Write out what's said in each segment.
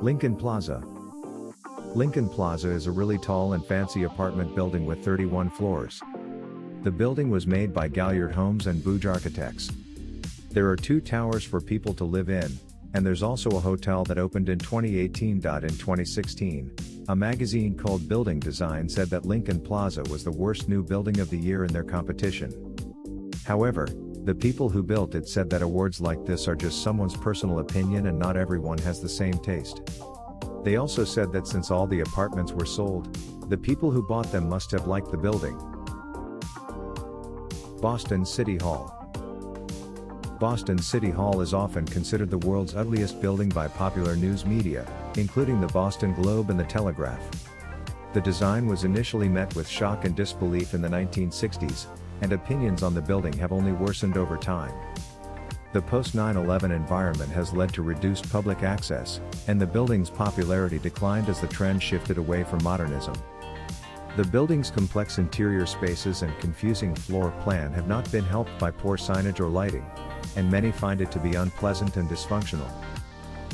Lincoln Plaza. Lincoln Plaza is a really tall and fancy apartment building with 31 floors. The building was made by Galliard Homes and Bouge Architects. There are 2 towers for people to live in, and there's also a hotel that opened in 2018. In 2016, a magazine called Building Design said that Lincoln Plaza was the worst new building of the year in their competition. However, the people who built it said that awards like this are just someone's personal opinion and not everyone has the same taste. They also said that since all the apartments were sold, the people who bought them must have liked the building. Boston City Hall. Boston City Hall is often considered the world's ugliest building by popular news media, including the Boston Globe and the Telegraph. The design was initially met with shock and disbelief in the 1960s, and opinions on the building have only worsened over time. The post-9/11 environment has led to reduced public access, and the building's popularity declined as the trend shifted away from modernism. The building's complex interior spaces and confusing floor plan have not been helped by poor signage or lighting, and many find it to be unpleasant and dysfunctional.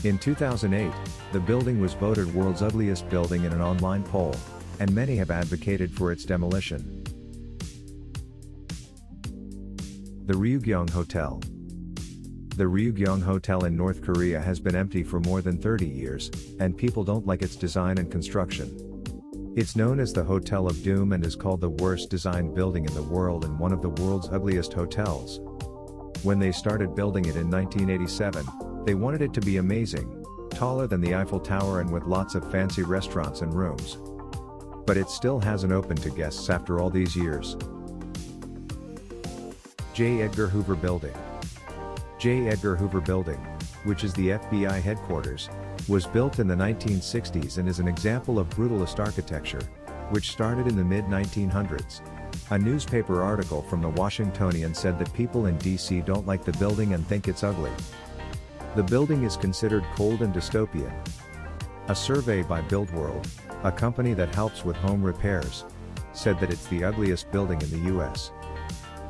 In 2008, the building was voted world's ugliest building in an online poll, and many have advocated for its demolition. The Ryugyong Hotel. The Ryugyong Hotel in North Korea has been empty for more than 30 years, and people don't like its design and construction. It's known as the Hotel of Doom and is called the worst designed building in the world and one of the world's ugliest hotels. When they started building it in 1987, they wanted it to be amazing, taller than the Eiffel Tower and with lots of fancy restaurants and rooms. But it still hasn't opened to guests after all these years. J. Edgar Hoover Building. J. Edgar Hoover Building, which is the FBI headquarters, was built in the 1960s and is an example of brutalist architecture, which started in the mid-1900s. A newspaper article from the Washingtonian said that people in DC don't like the building and think it's ugly. The building is considered cold and dystopian. A survey by BuildWorld, a company that helps with home repairs, said that it's the ugliest building in the US.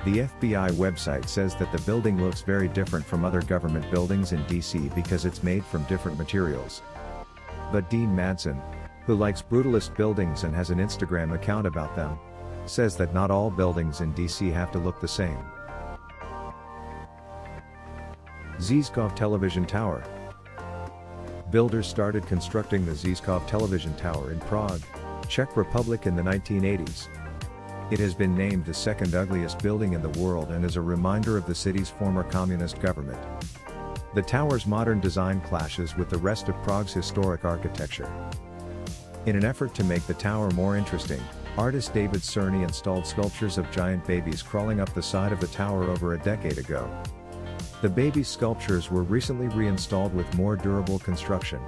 The FBI website says that the building looks very different from other government buildings in DC because it's made from different materials. But Dean Madsen, who likes brutalist buildings and has an Instagram account about them, says that not all buildings in DC have to look the same. Zizkov Television Tower. Builders started constructing the Zizkov Television Tower in Prague, Czech Republic in the 1980s. It has been named the second ugliest building in the world and is a reminder of the city's former communist government. The tower's modern design clashes with the rest of Prague's historic architecture. In an effort to make the tower more interesting, artist David Cerny installed sculptures of giant babies crawling up the side of the tower over a decade ago. The baby sculptures were recently reinstalled with more durable construction.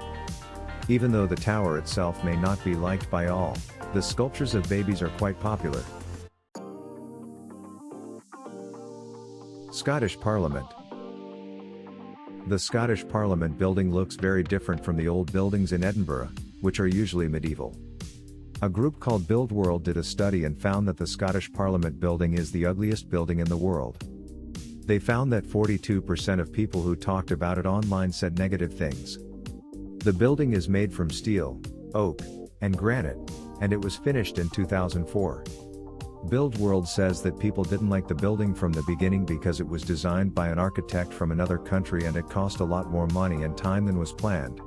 Even though the tower itself may not be liked by all, the sculptures of babies are quite popular. Scottish Parliament. The Scottish Parliament building looks very different from the old buildings in Edinburgh, which are usually medieval. A group called BuildWorld did a study and found that the Scottish Parliament building is the ugliest building in the world. They found that 42% of people who talked about it online said negative things. The building is made from steel, oak, and granite, and it was finished in 2004. BuildWorld says that people didn't like the building from the beginning because it was designed by an architect from another country and it cost a lot more money and time than was planned.